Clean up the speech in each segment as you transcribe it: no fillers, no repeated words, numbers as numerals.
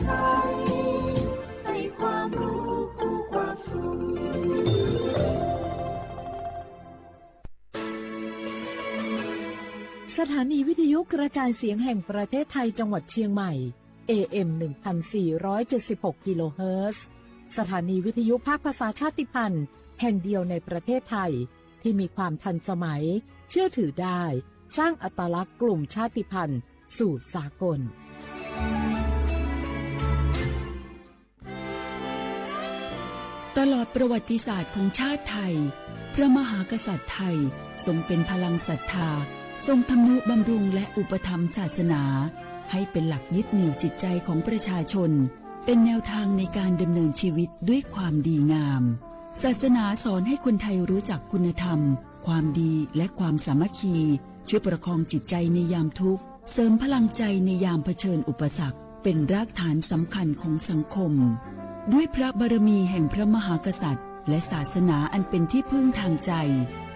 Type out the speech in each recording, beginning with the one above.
ไทยให้ความรู้คู่ความสุขสถานีวิทยุกระจายเสียงแห่งประเทศไทยจังหวัดเชียงใหม่ AM 1476 กิโลเฮิรตซ์สถานีวิทยุภาคภาษาชาติพันธุ์แห่งเดียวในประเทศไทยที่มีความทันสมัยเชื่อถือได้สร้างอัตลักษณ์กลุ่มชาติพันธุ์สู่สากลตลอดประวัติศาสตร์ของชาติไทยพระมหากษัตริย์ไทยทรงเป็นพลังศรัทธาทรงทำนุบำรุงและอุปถัมภ์ศาสนาให้เป็นหลักยึดเหนี่ยวจิตใจของประชาชนเป็นแนวทางในการดำเนินชีวิตด้วยความดีงามศาสนาสอนให้คนไทยรู้จักคุณธรรมความดีและความสามัคคีช่วยประคองจิตใจในยามทุกข์เสริมพลังใจในยามเผชิญอุปสรรคเป็นรากฐานสำคัญของสังคมด้วยพระบารมีแห่งพระมหากษัตริย์และศาสนาอันเป็นที่พึ่งทางใจ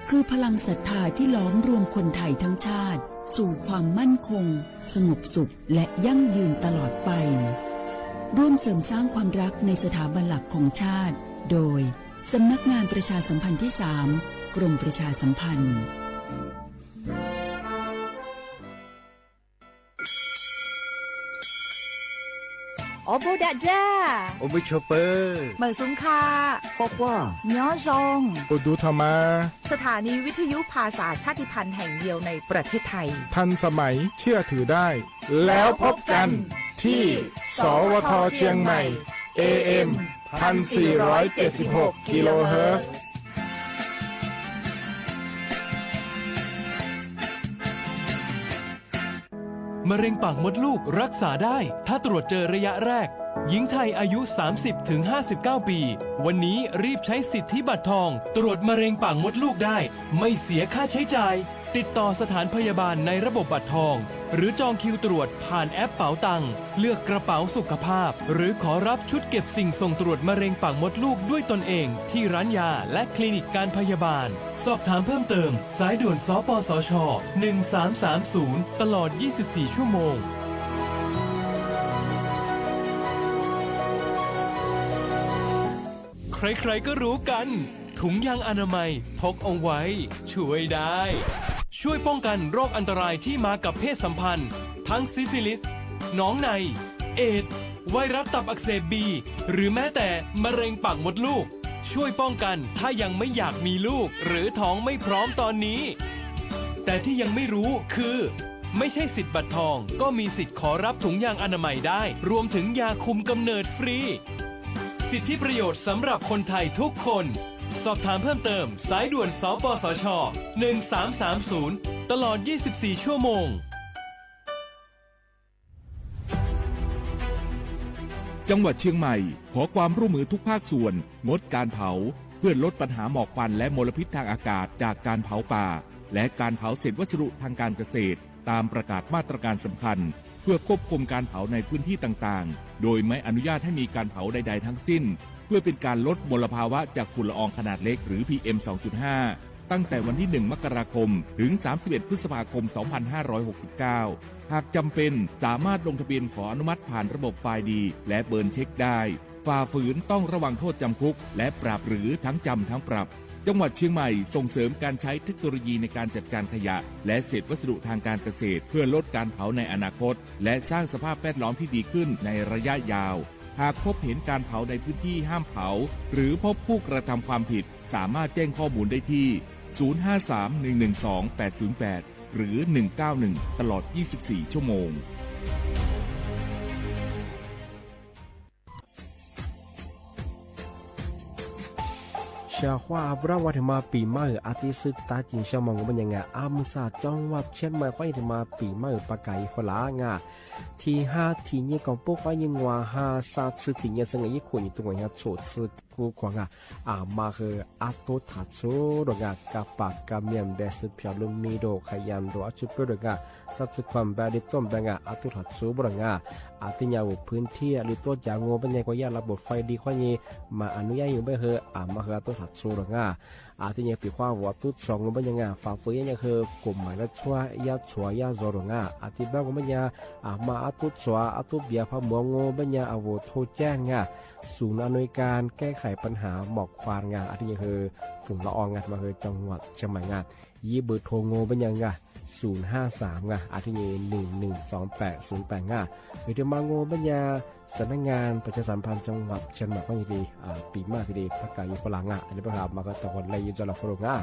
คือพลังศรัทธาที่ล้อมรวมคนไทยทั้งชาติสู่ความมั่นคงสงบสุขและยั่งยืนตลอดไปร่วมเสริมสร้างความรักในสถาบันหลักของชาติโดยสำนักงานประชาสัมพันธ์ที่ 3 กรมประชาสัมพันธ์โอโบดาจ้าโอมิชเปอร์เหมอซุงคาปอกว่าย้อซงอุดูธรรมาสถานีวิทยุภาษาชาติพันธุ์แห่งเดียวในประเทศไทยทันสมัยเชื่อถือได้แล้วพบกันที่สวทเชียงใหม่ AM 1476 กิโลเฮิรตซ์มะเร็งปากมดลูกรักษาได้ถ้าตรวจเจอระยะแรกหญิงไทยอายุ 30-59 ปีวันนี้รีบใช้สิทธิบัตรทองตรวจมะเร็งปากมดลูกได้ไม่เสียค่าใช้จ่ายติดต่อสถานพยาบาลในระบบบัตรทองหรือจองคิวตรวจผ่านแอปเป๋าตังเลือกกระเป๋าสุขภาพหรือขอรับชุดเก็บสิ่งส่งตรวจมะเร็งปากมดลูกด้วยตนเองที่ร้านยาและคลินิกการพยาบาลสอบถามเพิ่มเติมสายด่วนสปสช1330ตลอด24ชั่วโมงใครๆก็รู้กันถุงยางอนามัยพกเอาไว้ช่วยได้ช่วยป้องกันโรคอันตรายที่มากับเพศสัมพันธ์ทั้งซิฟิลิสหนองในเอดส์ไวรัสตับอักเสบบีหรือแม้แต่มะเร็งปากมดลูกช่วยป้องกันถ้ายังไม่อยากมีลูกหรือท้องไม่พร้อมตอนนี้แต่ที่ยังไม่รู้คือไม่ใช่สิทธิ์บัตรทองก็มีสิทธิ์ขอรับถุงยางอนามัยได้รวมถึงยาคุมกำเนิดฟรีสิทธิประโยชน์สำหรับคนไทยทุกคนสอบถามเพิ่มเติมสายด่วนสปสช1330ตลอด24ชั่วโมงจังหวัดเชียงใหม่ขอความร่วมมือทุกภาคส่วนงดการเผาเพื่อลดปัญหาหมอกควันและมลพิษทางอากาศจากการเผาป่าและการเผาเศษวัสดุทางการเกษตรตามประกาศมาตรการสำคัญเพื่อควบคุมการเผาในพื้นที่ต่างๆโดยไม่อนุญาตให้มีการเผาใดๆทั้งสิ้นเพื่อเป็นการลดมลภาวะจากฝุ่นละอองขนาดเล็กหรือ PM 2.5 ตั้งแต่วันที่ 1 มกราคมถึง 31 พฤษภาคม 2569 หากจำเป็นสามารถลงทะเบียนขออนุมัติผ่านระบบไฟล์ดีและเบิร์นเช็คได้ฝ่าฝืนต้องระวังโทษจำคุกและปรับหรือทั้งจำทั้งปรับจังหวัดเชียงใหม่ส่งเสริมการใช้เทคโนโลยีในการจัดการขยะและเศษวัสดุทางการเกษตรเพื่อลดการเผาในอนาคตและสร้างสภาพแวดล้อมที่ดีขึ้นในระยะยาวหากพบเห็นการเผาในพื้นที่ห้ามเผาหรือพบผู้กระทำความผิดสามารถแจ้งข้อมูลได้ที่ 053-112-808 หรือ 191 ตลอด 24 ชั่วโมงชาว่าบราวัฒมาปีใหม่อาทิตย์ตาจิงชมองบัญญัติอามุสาจังหวัดเชียงใหม่ค่อยมาปีใหม่ปากไก่ฝรั่งที่5ที่นี้ก็ปุ๊กยิงว่า5 3次ที่นี้ซึ่งอีกคนอยู่ตรงนี้โฉดซึกูกว่ามาคืออาตุทัดซูดกกับปากกับเมียมเดสเปียลุมมีโดขยันโดอจุดดกจัดสึกความแบบดิต้มแบงอาตุทัดซูบรังอาทิยาวพื้นที่ลิตัวจางโง่เป็นยังก็ยาระบบไฟดีข้อนี้มาอนุญาตอยู่ไม่เหมาคืออาตุทัดซูดก ที่ยังปีว่าว่าตุ๊ดสองก็มันยังไงฝากเฟยยังคือกลุ่มหมายละช่วยยาช่วยยาโซโรงอาที่บ้านก็มันยังมาตุ๊ดสวาตุ๊ดเบียพะมัวงมันยังเอาโทรแจ้งงาศูนย์อำนวยการแก้ไขปัญหาหมอกควันงาที่ยังคือฝุ่นละอองงามาคือจังหวัดเชียงใหม่งายี่เบอร์โทรโง่มันยังไง053งาที่ยัง112808งาหรือที่มาโง่มันยังสำนักงานประชาสัมพันธ์จังหวัดเชียงใหม่ก็ยังดีปีมากทีเดียวพักกายุฝรั่งอ่ะอันนี้ประกาศมาก็ตะวันเลยจะหลับฝรั่งอ่ะ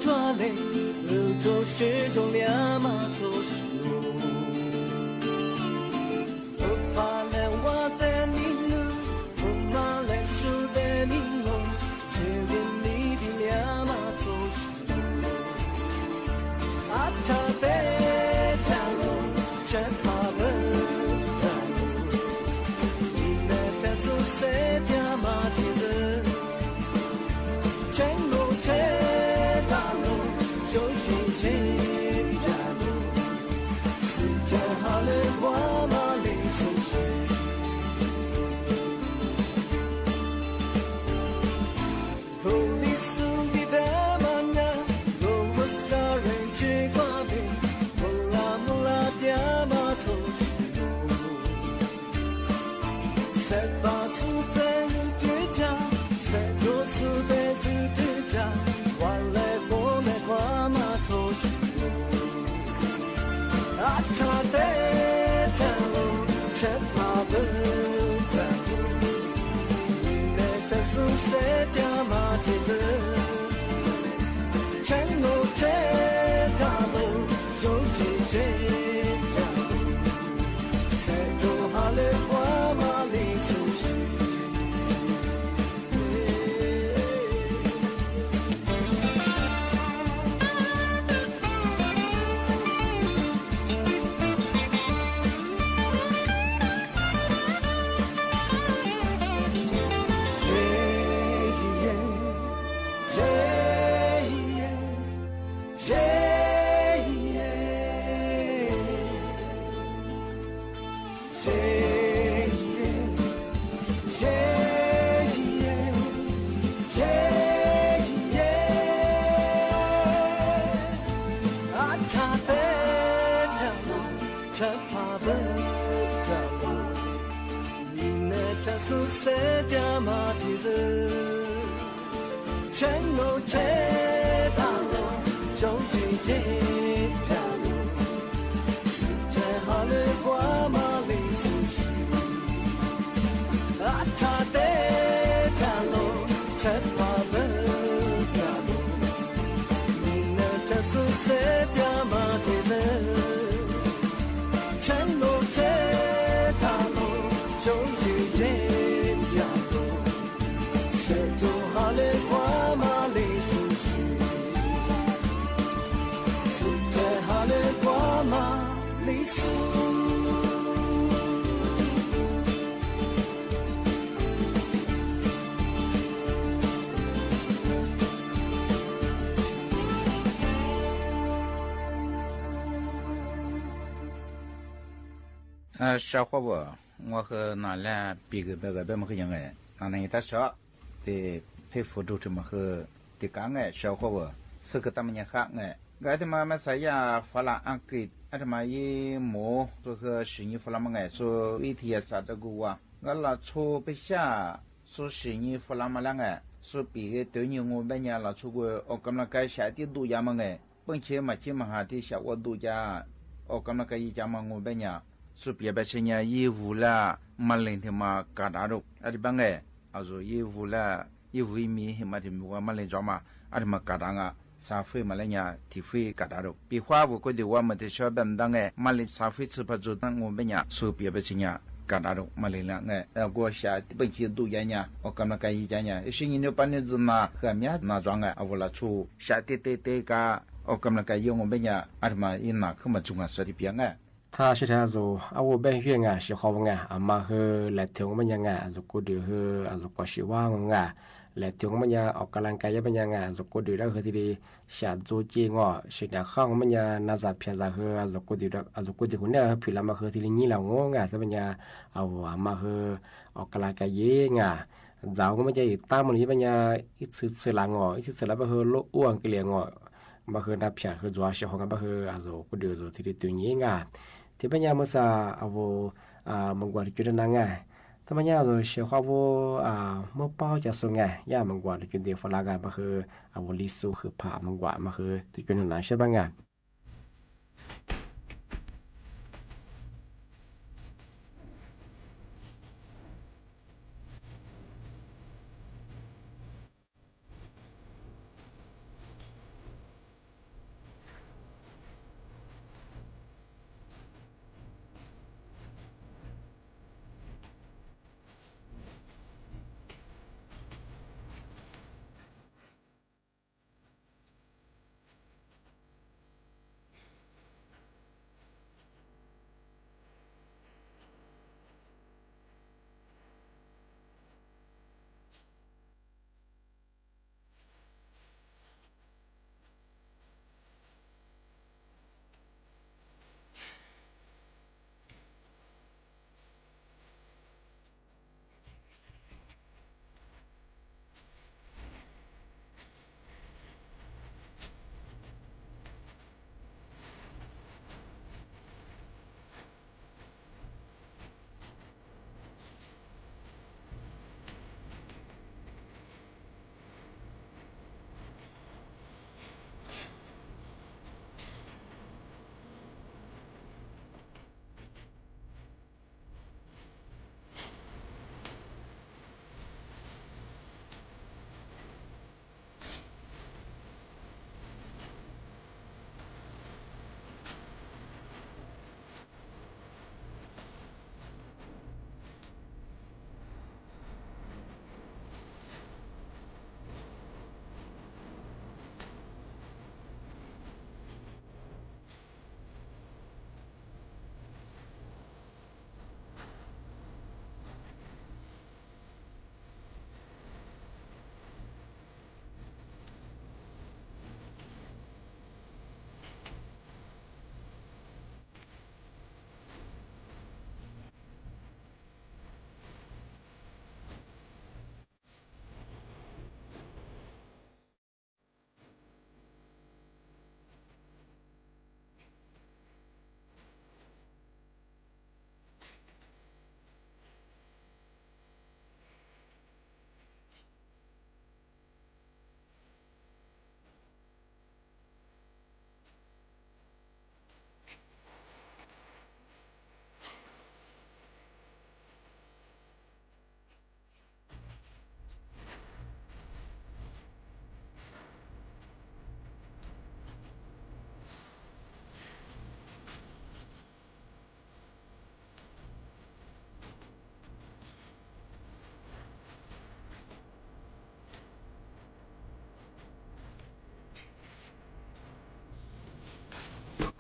团里，宇宙始终两码头是路。不怕来我的你呢，不怕来输的你我，只愿你的两码头是路。啊，他的道路，真怕不道路，你那他说谁的马蹄子，真路真道路，就是这条路，世界好了我马里苏西，普利苏比的马呀，罗我萨人之瓜饼，木拉的马头西路，塞巴苏的队长，塞卓苏的队长，完了我们跨马头西路，啊他的道路，真怕不道路，你的这是谁的马蹄子？真路这道路，就是这条路，谁做好了我马里苏西。全路这道路，就是这条路，世界好了我马里苏西，啊他的道路，真怕不道路，你那这是谁的马蹄子？全路这道路，就是这条路，谁做好了我马里苏西，世界好了我马里苏。小伙伴，我和那俩别个么个样哎，那一大少的佩服都这么和的讲哎，小伙伴是个他们也好哎，我他妈啥呀法兰安格，他妈一模这个是你法兰么哎，说一天啥这个哇，我拉出不下，说是你法兰么两哎，说别个对你我们家拉出个，我刚那个下的度假么哎，并且嘛起码还得下我度假，我刚那个一家嘛我们家。说别把钱呀，业务啦，马来他妈搞大肉，阿里帮哎，啊说业务啦，业务一米嘛的我马来做嘛，阿里嘛搞大啊，沙费马来呀，提费搞大肉，比花我觉得我们的小本当哎，马来沙费吃不足，但我们呀，说别把钱呀。搞大肉，马来了哎，我下本期度假呢，我刚那个一家呢，是你那半年子那和面那装哎，我拉出下对个，我刚那个用我们呀，阿里嘛一拿可么中啊，说的别哎。他是他说啊，我本学啊是好啊，阿妈和来听我们讲啊，就过得和啊就过希望啊，来听我们讲，ออกกำลังกายเป็นยังไง就过得แล้วคือที่下做节我是两行我们讲那在偏在和就过得แล้ว就过得คนเนี่ยผิดแล้วมาคือที่นี่แล้วงอ่ะเป็นยังเอาอามาคือออกกำลังกายเยอะอ่ะจ้า我们จะตามมันนี้เป็นยังอีสื่อหลังอ่ะอีสื่อหลังเป็นคือโลอ้วนกี่เหลี่ยงอ่ะมาคือนับเพียคือจัวเสียของกันคืออาจจะกูเดือดที่ตัวนี้อ่ะที่เป็นยังเมื่อซาเอามังกรจุดนั้นไงทำไมยังจะเชื่อว่าเมื่อเป้าจะส่งไงย่ามังกรจุดเดียวฝรั่งกันมาคือเอาลิสูคือผ่ามังกรมาคือจุดนั้นใช่ปะไง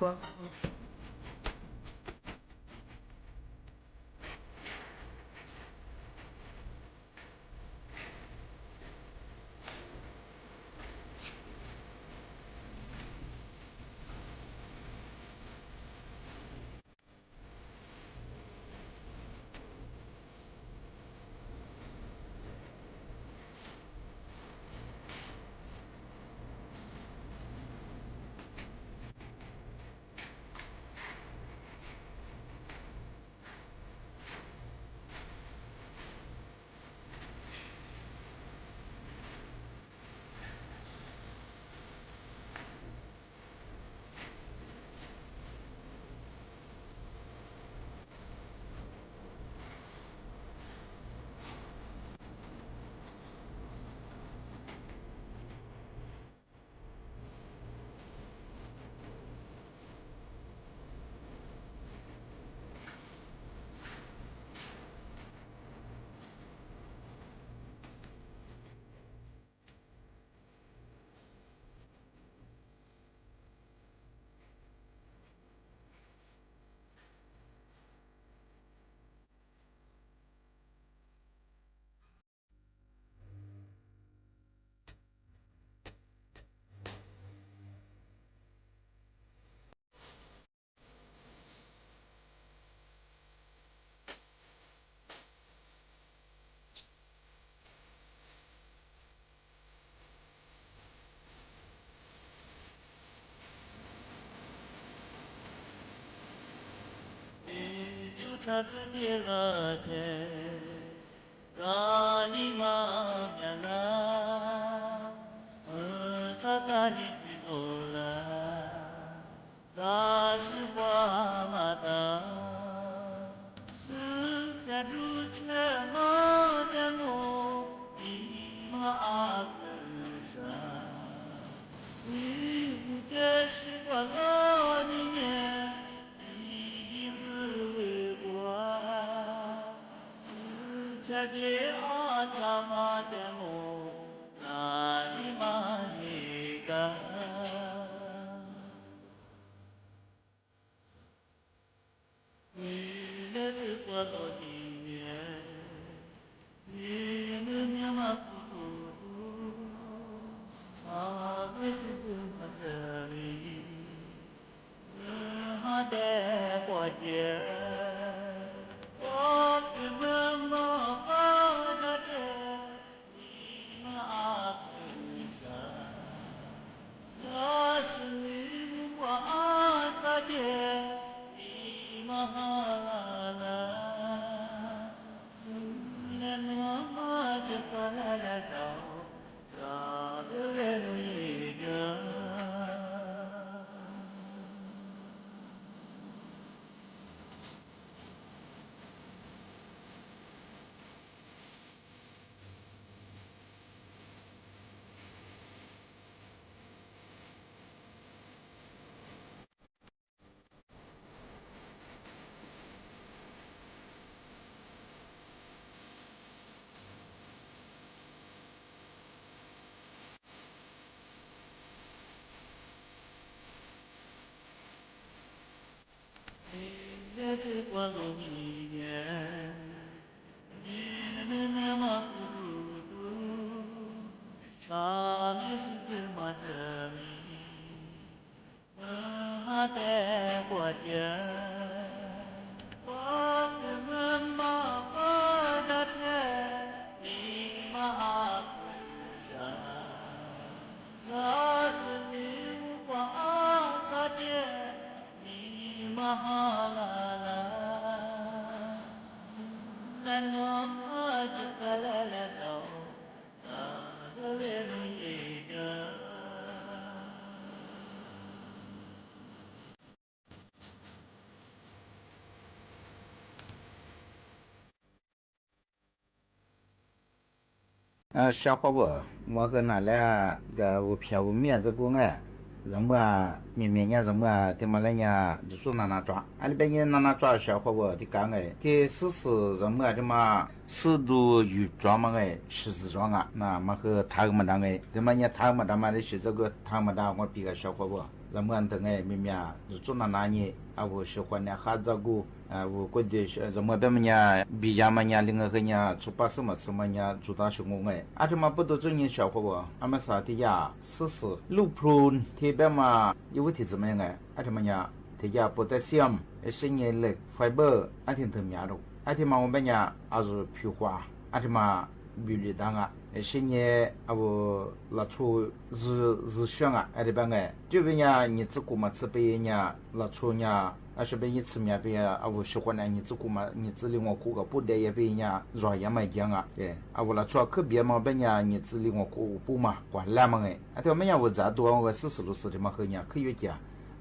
光。他自己了解，让你妈变了，他自己去做了，他是我妈的，是在主权我的路，你妈跟上，你不的是我老的年。这阿达玛的木那里玛尼嘎，你的子过多的年，你的娘妈不哭，他会是怎么的你，他的过节。我路一年，你的那么孤独，他们是怎么的你？我的我的，我的妈妈，我的天，你妈不上，那是你我的天，你妈啦啦。小伙伴，我跟那俩个我票我面子过哎，人们啊，面人什么啊，他妈那呀，就说拿抓，俺那边人拿抓小伙伴的干哎，的是人们啊，他妈适度预抓嘛哎，十字抓啊，那么和他们当哎，他妈人他们当嘛的是这个他们当我比个小伙伴，咱们等哎咪咪做那哪年啊我喜欢呢哈照顾我过去咱们别么呀比较么呀另外个呀出把什么呀做大学工哎啊这么不多专业小伙不俺们啥的呀试试路普ที่别么有问题怎么样哎啊这么呀ที่ยาโพแทสเซียมเส้นใยเหล็กไฟเบอร์อันที่ถึงมีอะไรอันที่มาเป็นยาอาจจะผิวขวาอันที่มาบิลิดังอ่ะเส้นใยเอาละชู日香啊อันที่เป็นไง就เป็นยา你自古嘛自เป็นยาละชูยาอาจจะเป็นยี่สิบ年เป็นเอา喜欢呢你自古嘛你自另外顾个不得也เป็นยารอยยังไม่ยังอ่ะเอาละชูคือเบียมาเป็นยา你自另外顾不嘛管了嘛ไงอันที่ไม่ยาว่าจะตัวว่า40的嘛คือเนี่ยคืออยู่จ้ะ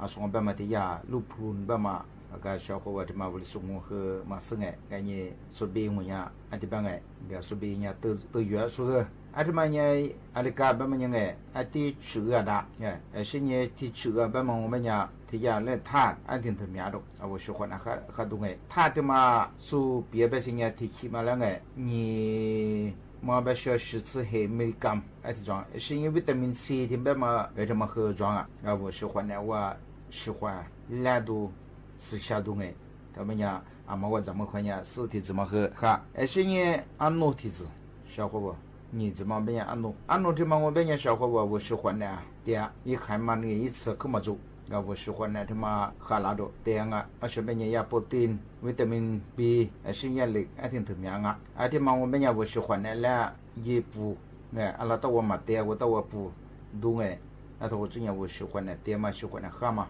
อาสงแบบมาที่ยาลูกพรุนแบบมาก็ชาวเขาว่าที่มาบริสุทธิ์คือมาซึ่งไงไงเนี่ยสุบีมันยาอันที่บางไงเดี๋ยวสุบีเนี่ยตัวเยอะสุดอันที่มันเนี่ยอันที่การแบบมันยังไงอันที่เชื่อได้เนี่ยสิ่งเนี่ยที่เชื่อแบบมันเนี่ยที่ยาเล่นธาตุอันที่ถึงมีอะไรเอาไว้ช่วยคนนะครับดูไงธาตุที่มาสู่เปลี่ยนไปสิ่งเนี่ยที่คิดมาแล้วไงนี่มาแบบเชื่อ10เฮมิลลิกรัมไอ้ที่จ้องสิ่งวิตามินซีที่แบบมาแบบมาคือจ้องเอาไว้ช่วยคนเนี่ยว่า喜欢来都是下都哎，他们家俺们我怎么看呀？尸体怎么喝？哈，是你安诺体质，小伙不？你怎么变安诺？安诺他妈我变小伙不？我喜欢的，对呀，一看嘛你一吃可么做？我喜欢的他妈哈拉多，对呀，是变呀โปรตีนวิตามิน B， 是呀เหล็กไอ้ที่ถึงยังอ่ะไอ้ที่มา我变呀我喜欢的แล้วยี่ปูเนี่ยอะไรตัวมาเตี้ย我ตัวปูดูไง那头我最近我喜欢的爹嘛喜欢的哈嘛。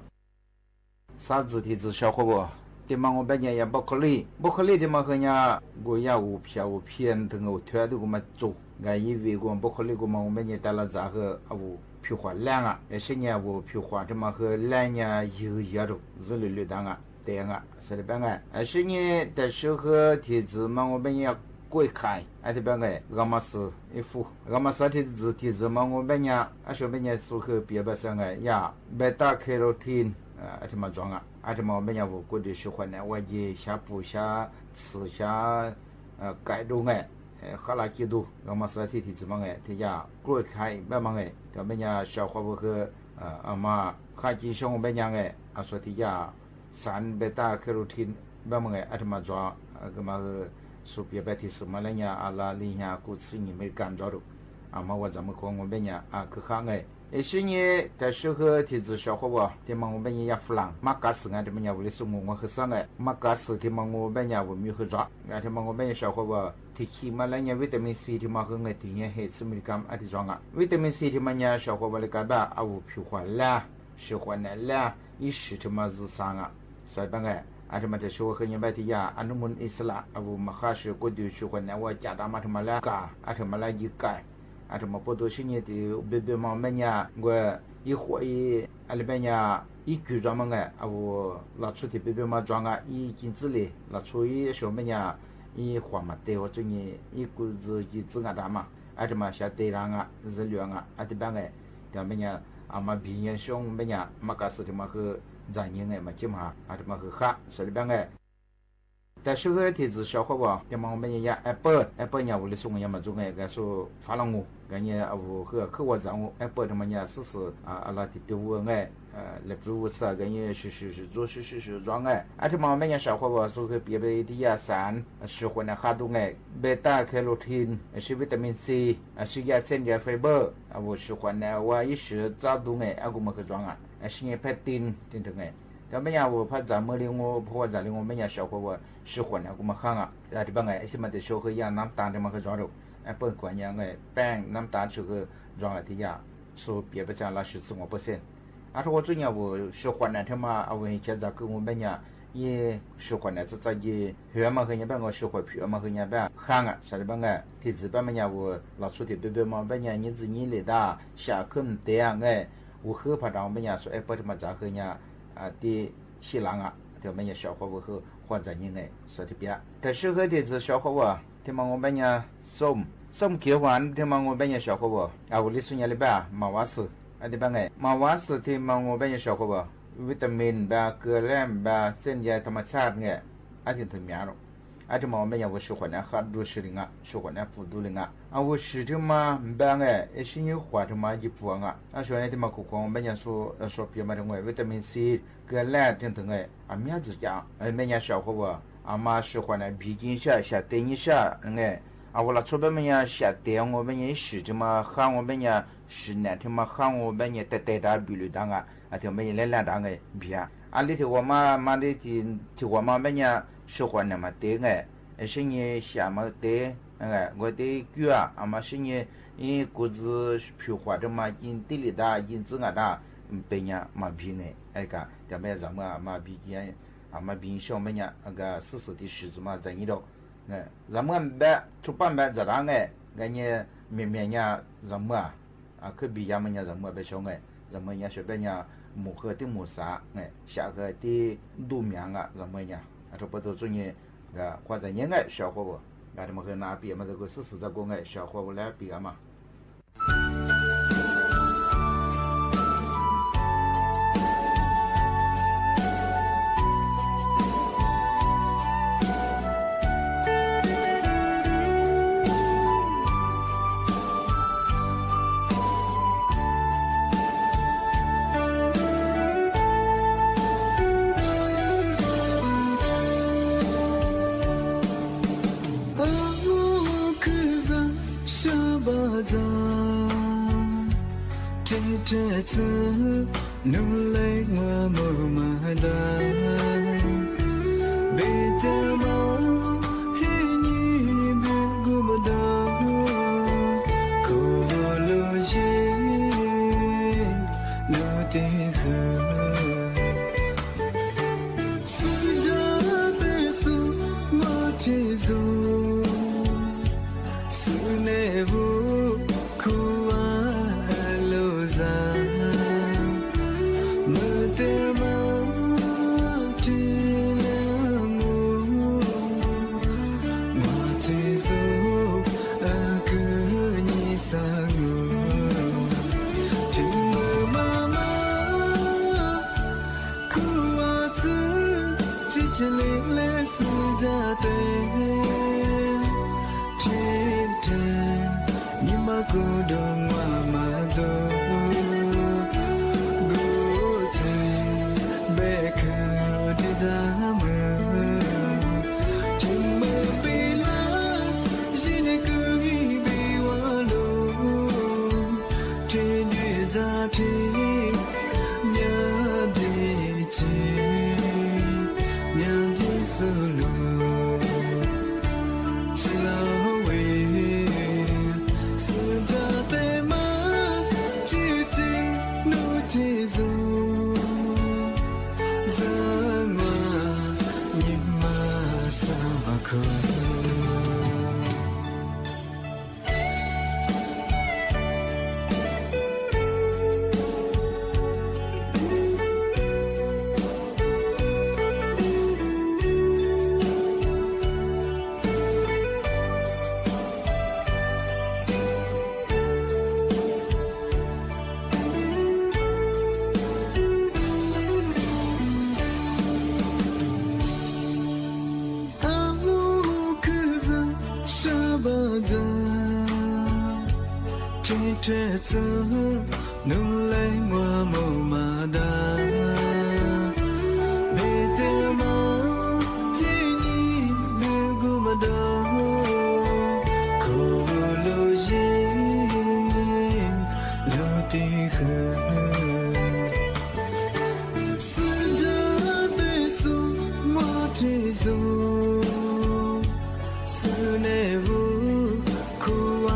啥子体质小伙不？对嘛，我半年也不可理的嘛，和人家我也无偏的我推的我们做，俺以为我不可理我们半年带了咋个我皮花烂啊，些年我皮花的嘛和烂年有的日绿的啊，对啊，是的办啊，些年的时候体质嘛我半年。贵开，而且别个俺们是一副，俺们身体质嘛，我半年，说半年出去别不上个呀，贝塔卡罗汀，而且嘛装啊，而且嘛半年我过去喜欢呢，我也下补下吃下，改动个，好啦几度，俺们身体质嘛个，他呀贵开别嘛个，他半年消化不和，俺们还几项半年个，说他呀3贝塔卡罗汀别嘛个，而且嘛装，个嘛个。สุเปียแบบที่สมัยนี้อาลาลีฮะกุศลนี่ไม่การจอดอามาว่าจะมาคงว่าเป็นเนี่ยคือข้างไงสิ่งนี้แต่ช่วงที่จะชอบว่าที่มันเป็นเนี่ยฝรั่งมักกะสิ่งที่มันเนี่ยวิสุงงว่าคือสังไงมักกะสิ่งที่มันเป็นเนี่ยว่ามีคือจ้าที่มันเป็นเนี่ยชอบว่าที่ขี้มาแล้วเนี่ยวิตามินซีที่มันคือไงที่เนี่ย10 มิลลิกรัมที่จ้างวิตามินซีที่มันเนี่ยชอบว่าเลยก็แบบเอาผิวขวานละผิวขวานละอีสิ่งที่มันจะสังใส่เป็นไงอาจจะมาจะช่วยคนยังไปที่ยาอนุมูลอิสระอาวุมาฆ่าเชื้อก็ดูช่วยคนเนี่ยว่าจะทำมาทำมาแล้วกาอาจจะมาแล้วยิ่งไกอาจจะมาพูดตัวสิ่งที่เบบี้มาเป็นเนี่ยว่าอีหัวอีอะไรเป็นเนี่ยอีกุจามังไงอาวุลักชุดที่เบบี้มาจ้างอีกินจิเลยลักชุดอีช่วงเป็นเนี่ยอีหัวมาเตะว่าจุนี่อีกุจะอีจึงอะไรมาอาจจะมาเสียเตะรังจะเลี้ยงอาจจะเป็นไงแต่เป็นเนี่ยอามาบินยังช่วงเป็นเนี่ยมาการสื่อที่มาคือ在人个嘛，起码还是嘛去喝，说的边个。但是个体质小伙吧，他们我们也Apple呢，我的送个嘛做个，说发了我，个呢我和客户让我Apple他们呢试阿拉的对我个，来比如说个呢是做装个，而且嘛我们呢小伙吧，说个别的呀3，喜欢的哈多个，贝塔卡罗汀，是维他命 C， 是亚碘的 fiber， 我喜欢的我一时找到个，我们去装啊。是因为丁听懂哎，但没有我怕咱们的我怕咱的我没有小伙我喜欢的我们看啊，那地方哎，是么的小伙样น้ำตาล的嘛去装肉，เปิดกว่ายังไงแป้งน้ำตาล是个装的呀，说别不讲那15%，我最近我喜欢的他妈我现在跟我们呀。也喜欢的，这也血嘛和人家我喜欢皮嘛和人家看啊，啥的办个，体质办么呀我老出的别嘛办呀，你来的下课这样哎。我喝怕到我们家说，不他妈咋喝呀？的西兰他们家小伙喝换在人哎，说的别。但是喝的是小伙他们我们家送结婚，他们我们家小伙我的孙伢里边马瓦斯，对吧？马瓦斯他们我们家小伙วิตามินแบบเกลือแร่แบบเส้นใยธรรมชาติเนี่ยอาจจะถึงมีอะไร阿这么没有我喜欢的哈多是的啊，喜欢的辅助的啊，啊我是的嘛办哎，一些人花的嘛一部分啊，啊说的嘛可光没人说别嘛的我维他命 C 个烂等等哎，啊面子讲，没人小伙我，啊嘛喜欢的毕竟下等一下哎。啊，我那出边么呀？下电我们也是这么喊我们呀，是那天嘛喊我们也带他比率当啊，啊，就没来两当个比啊。啊，里头我妈的就我妈们呀喜欢那么对个，是你下么对，我的狗啊，啊嘛是你，因果子皮花的嘛，因地里大，因子啊大，被人嘛比呢，个，咱们咱们嘛比人，啊嘛比小们呀，那个死的柿子嘛在里头。咱们办出版办这样的，人家面呀，咱们啊，可比咱们呀，咱们别小哎，咱们呀是别呀，木盒的木沙下个的路面啊，咱们呀，这不都做呢？或者人哎，小伙不，俺们和那比嘛，这个事这个哎，小伙不来比嘛。这次努力我不买单，别的嘛，你别顾不到，可我路线路的河，是这辈子我接受，是那不苦啊。这里来是家的，天天你把孤独我马走，孤单别可的咱们，怎么被了？现在可以被我路，天天在天面对着。solo Chilawe Sejate ma Chiti Nutizo Zangwa Nyima Sabako这次努力我没马达，别的嘛，你别顾不到，可我路线路的河，是这辈子我接受，是那不苦啊。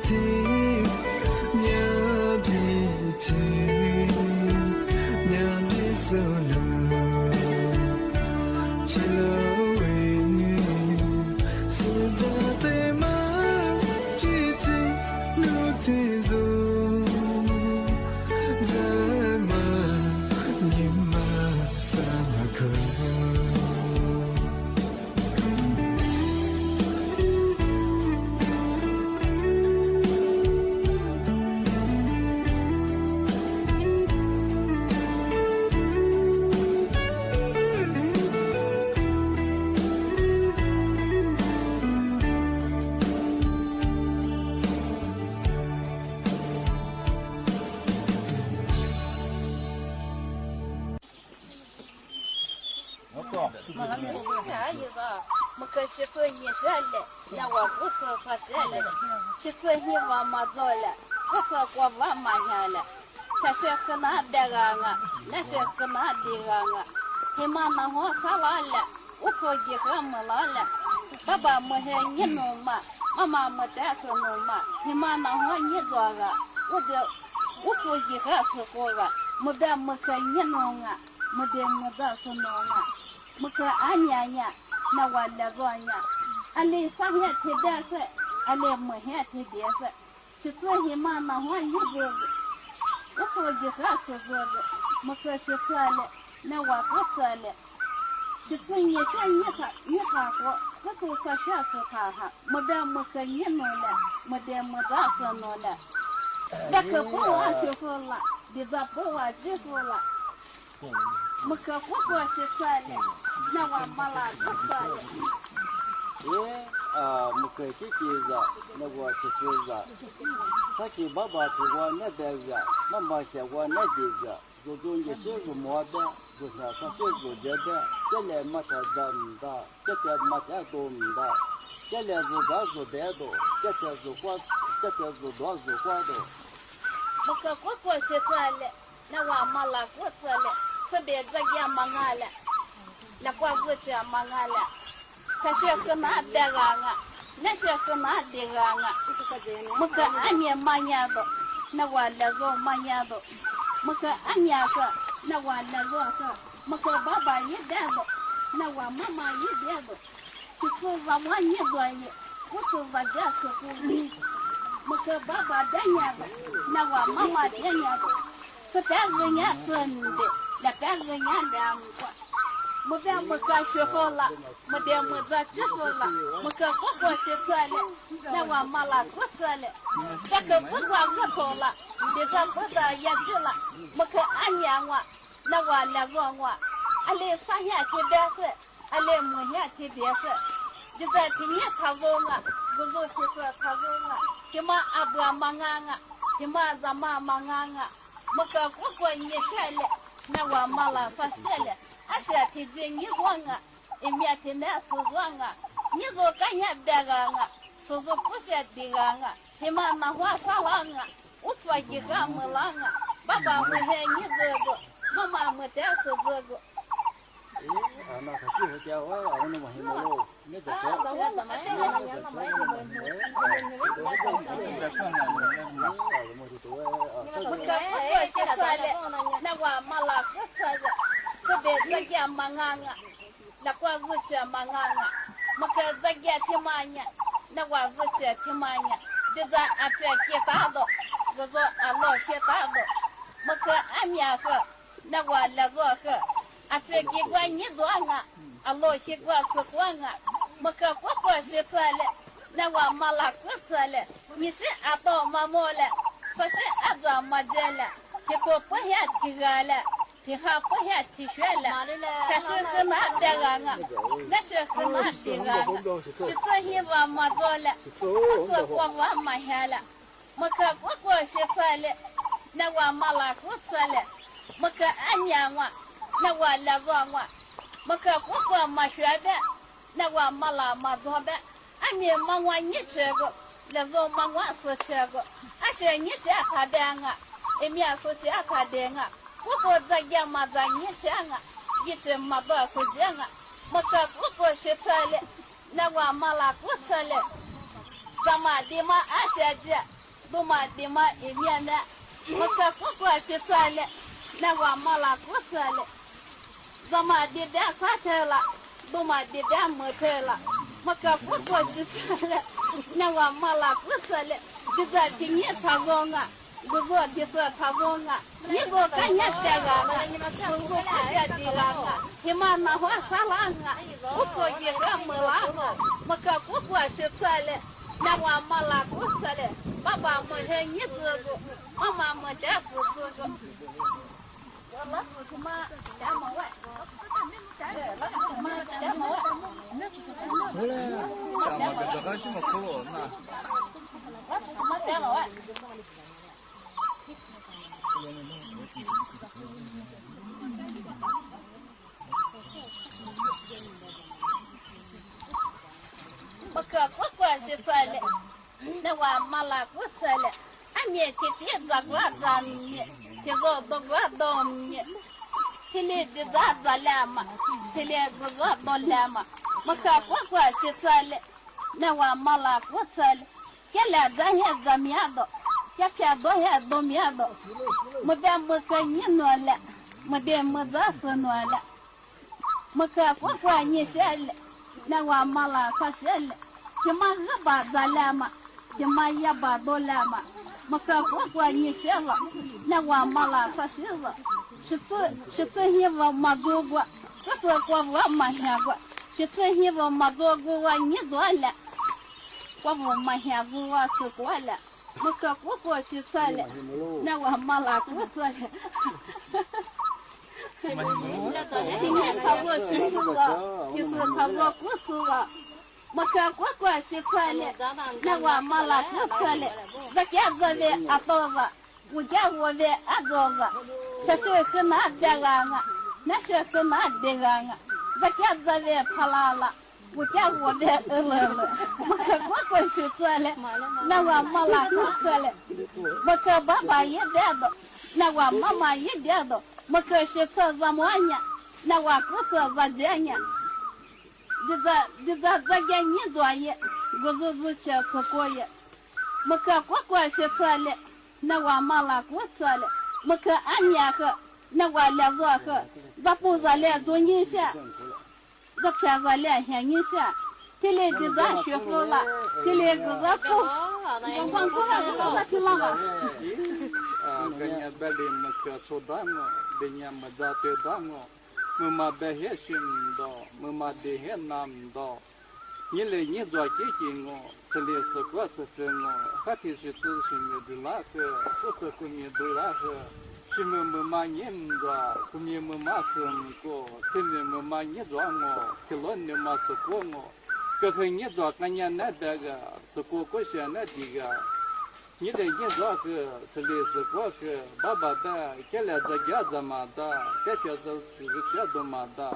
听，娘比亲，娘比手路，起了位，是家的嘛，记记路提走，人们你们什么可？我可是做你说了，那我不是说说了的，是做你娃妈做了，不是我娃妈下了，他是跟他的个啊，那是跟他的个啊，他妈那我啥了了，我可几个没了了，爸爸没是你弄嘛，妈妈没得是弄嘛，他妈那我你做个，我可几个是过个，没得没可你弄啊，没得是弄啊。မကအာညာညာနဝလကောညာအလေးဆောင်ရတဲ့တဲ့ဆက်အလေးမဟတဲ့တဲ့ဆက်ချစ်သွဟိမနာဟောယူဘောဝခေါ်ကြခါဆောဘောမကရှခါလေနဝကဆာလေချစ်သွညရှညခညခကောဝခုဆရှာစခါဟာမဒမကညနောလေမဒမဒါဆနောလေလကဘောဝချဖောလာဒီဇဘောဝဂျဖောလာmaka kwa shekale na wa mala kufale maka chichiza na wa chichiza saki baba tuwa na daga mama shagwa na diga zodonje shego mwada zosa sake zodeda kele mata danda kete mata domda kele zoda zodedo kete zokwa kete zodwa zokwado maka kwa shekale na wa mala kufale sabe zagia mangala la kwa zuciya mangala ta shekana daganga na shekana daganga muka anya manya do na wala zo manya do muka anya ka na wala zo ka muka baba yi dado na wa mama yi dado ku za manya do yi ku za ga ku ni muka baba danya na wa mama danya do sa ta ganya tsande la perna nyanda mko muda muka shokola muda muda chokola muka kokwa shetale na wa mala kotale taka bugwa kola dega buda yajila muka anyangwa na wa lagwa ale sanya ke bese ale muya ke bese dega tinya kazonga gozo kesa kazonga kema abwa manganga kema zama manganga muka kokwa nyeshale na wa mala fasele asha tijingi zwanga imya tena suzwanga nizo kanya daganga suzo kusha diganga hima na wa salanga utwa giga mulanga baba muhe nyizogo mama mutesa zogo ana kachi hoja wa ana mahimolo ne da na wa mala kutsaga sabe zagia manganga na kwa zuciya manganga maka zagia timanya na wa zuciya timanya diza afi ke tado gozo allo she tado maka amyaka na wa lazo ka afi ke gwanyi doanga allo she gwa sukwanga maka kwa she tsale na wa mala kutsale nisi ato mamole sase aza majela ke ko pohya tigala ke ha pohya tishela ka she kana daganga na she kana tiganga sita hiwa madola ko kwa wa mahala maka kwa she tsale na wa mala kutsale maka anyangwa na wa lagwa maka kwa mashwada na wa mala madoba anye mangwa nyechego lezo mangwa sochego ashe nyeche akadanga emia soche akadenga kuko zagia mazanye changa yiche maba sojenga maka kuko shetale na wa mala kutale 咱妈的嘛俺小姐，都妈的嘛一面面，我可不管是错了，那我没拉过错了，咱妈的别啥开了，都妈的别没开了，我可不管是错了，那我没拉过错了，就是今年他问啊。不过就是他问啊，你给我看人家这个啊，我给我看人家这个啊，你妈那话啥了啊？我过去个没拉过，我可不管是错了，那我没拉过错了，爸爸没ให้你做过，妈妈没这事做过。我老是他妈家门外，老是他妈家门外。好嘞，咱们这个什么苦了那？老是他妈家门外。我可不管是错了，那我没拉过错了，俺面天天做过做面，天做都过都面，天天的做了嘛，天天不做都了嘛，我可不管是错了，那我没拉过错了，给了咱也怎么样的？这片多也都面的，没得没可你弄了，没得没得事弄了，没可不管你写了，那我没拉啥写了，他妈二把咱了嘛，他妈一把多了嘛，没可不管你写了，那我没拉啥写了，是这些我没做过，这是我没写过，是这些我没做过，我你做了，我没写过，我是过了。我可不过是错了，那我没拉过错了。今天他过是错了，就是他过过错了。我可不过是错了，那我没拉过错了。这家子为阿多子，我家我为阿多子，这是和哪这个啊？那是和哪这个啊？这家子为怕了。我家我的了，我可不过是错了，那我没拉过错了，我可爸爸也别的，那我妈妈也别的，我可是错怎么呢？那我不错怎这呢？这个你做业，我就是去是过业，我可不过是错了，那我没拉过错了，我可俺娘和，那我来做和，这不是来做你些。这片子连线一下，这里就咱学服了，这里个个不，我光过来我去了吧。Kanya beli mereka sodamo, dia mendate damo, memabeh simdo, memabeh namdo. Nile ni dua kikingo, selesa kuat sengo, hati situ semedulak, foto semedulak. Cuma memangin doa, kami memasang ko, kami memangin doa ngo, kelon memasuk ko ngo, kekenya doa kanya nada ga, suku ko sia nadiga. Ni de ni doa ke selesa ko ke baba da, kela jaga zamada, kaya da sucia domada,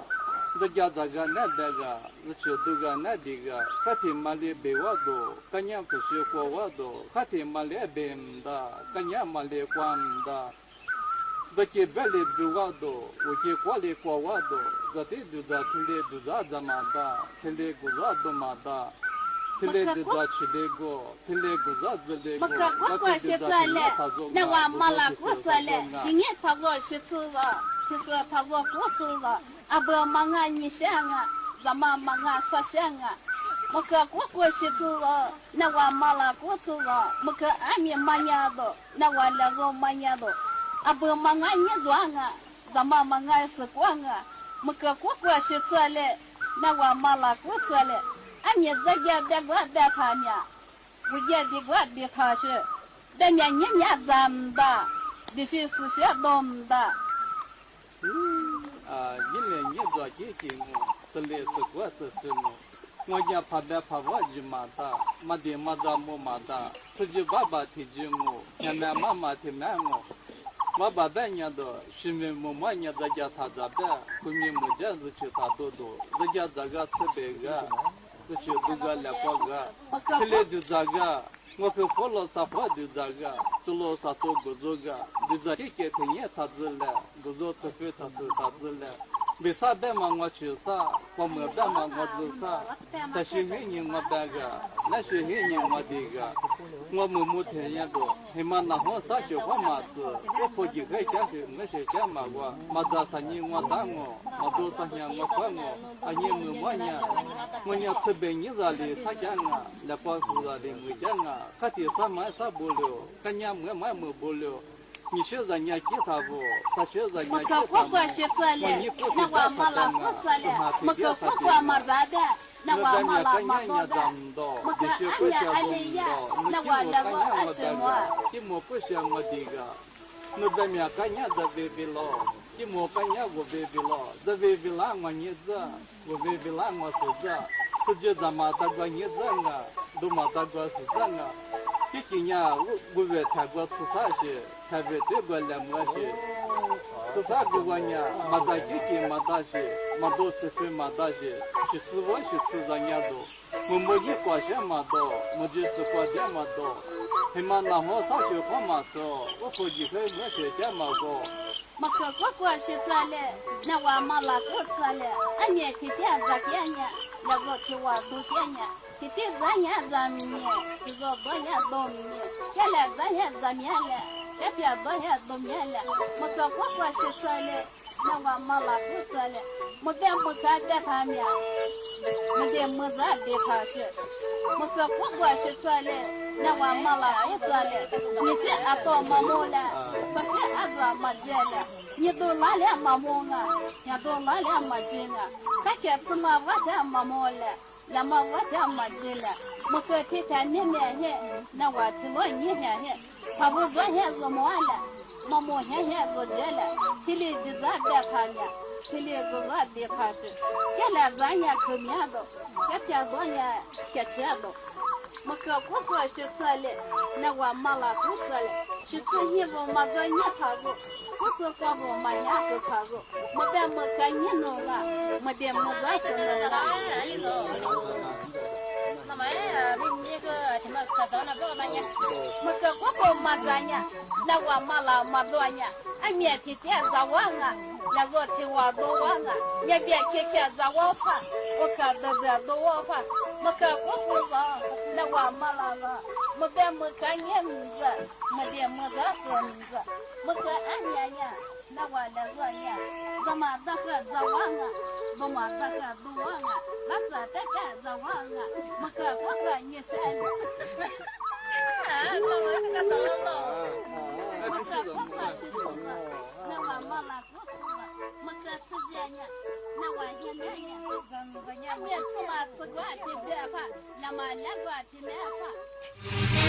jaga jaga nada ga, lucu duga nadiga, kati mali bewado, kanya kusi ko wado, kati mali bemda, kanya mali kwanda. Daki beli duwado, uki kwali kwawado, zati duza tile duza zamada, tile guza domada, tile duza chilego, tile guza zilego, zati duza tile tazo na wa mala kutsale, dinge tazo shitsuwa, kisa tazo kutsula, abo manga nishanga, zama manga sashanga, muka kwakwa shitsuwa, na wa mala kutsula, muka ami manyado, na wa lazo manyado. Abu manganya doanga, zama mangaya sekwanga, muka kwakwa shitsale, na wa mala kutsale, anya zagya dagwa dakanya, wujya digwa dikashe, damya nyanya zamda, dishi susya domda. Yile nye doa kikingo, sele sekwa sesemo, ngoja pada pawa jimata, madi madamo mada, suji baba tijingo, nyana mama timango. Baba danya do, shime mumanya daga tadabe, kumi muja zuchi tadodo, daga daga sebega, zuchi duga lapaga, kile duzaga, ngoke polo sapa duzaga, tulo sato gozoga, duzaki ke tenye tadzile, gozo tsefe tadzile, 比萨白嘛我去啥，我没白嘛我做啥，但是黑人我白个，那是黑人我这个，我们没天也多，他妈那好啥学话嘛是，我估计还讲是我是讲嘛我，嘛这啥人我打我，嘛多啥人我管我，啊你们我呢，我呢这边你这里啥讲啊，来光是这里没讲啊，看的啥买啥不了，看人没买没不了。你学人家吉他不？他学人家吉他不？我学这嘞，那我马拉不这嘞，我可我马咋的？那我马拉马多的，我可俺家俺里呀，那我那我俺什么？你莫不想我这个，那边面看人家贝贝了，你莫看人家我贝贝了，这贝贝啦我儿子，我贝贝啦我孙子，这就咱妈大个儿子啊，都妈大个孙子啊。这几年我为泰国吃啥去？台北这个两么去？吃啥个我呢？马大姐姐马大去，马多吃饭马大去，去吃饭去吃人家多。我没去花钱马多，没就是花钱马多。他妈那好啥学花马多，我估计会没学钱马多。我可我学这嘞，那我马拉不这嘞，俺也去点这点呢，那我去我都点呢。ที่ที่ร้านยาจามีที่ก็บ้านยาดมมีแค่ละร้านยาจามีละแค่เพียบ้านยาดมละมันก็ว่าชิดเลยนั่งว่ามาลาคุดเลยมันเป็นมันก็ได้ทำยามันเดี๋ยวมันจะได้พาชิมันก็ว่าชิดเลยนั่งว่ามาลาคุดเลยนี่สิอาตัวมาโมละก็สิอาตัวมาเจละนี่ตัวลาเลี้ยมาโมงอ่ะนี่ตัวลาเลี้ยมาจริงอ่ะก็แค่สมาว่าจะมาโมละla ma wa da ma de la mo ke ti ta ni me he na wa ti lo ni he he pa bo zo he zo mo ala mo mo he he zo de la ti li di za da pa nya ti li go wa de pa shi ke la za nya ko nya do ke tia zo nya ke cha do mo ke ko shi sa le na wa ma la ko sa le shi ti ni bo ma do nya pa go ko so pa bo ma nya so pa go mo be mo ka ni no la mo de mo za shi la那么那个什么可到那不那呀？我个我马扎呀，那我马拉马多呀，俺面皮天早晚啊，那个天晚多晚啊，那边天天早晚饭，我看到这多晚饭，我个我不知道，那我马拉了，我边没看见名字，没得没得说名字，我个俺家呀，那我那个呀，怎么那个早晚啊？我马那个多晚啊？那个大概早晚啊？我个你生的，我个到了，我个是什么？那我马拉我我个吃见呢，那我现在呢，俺面吃嘛吃过的这饭，那么两个的面饭。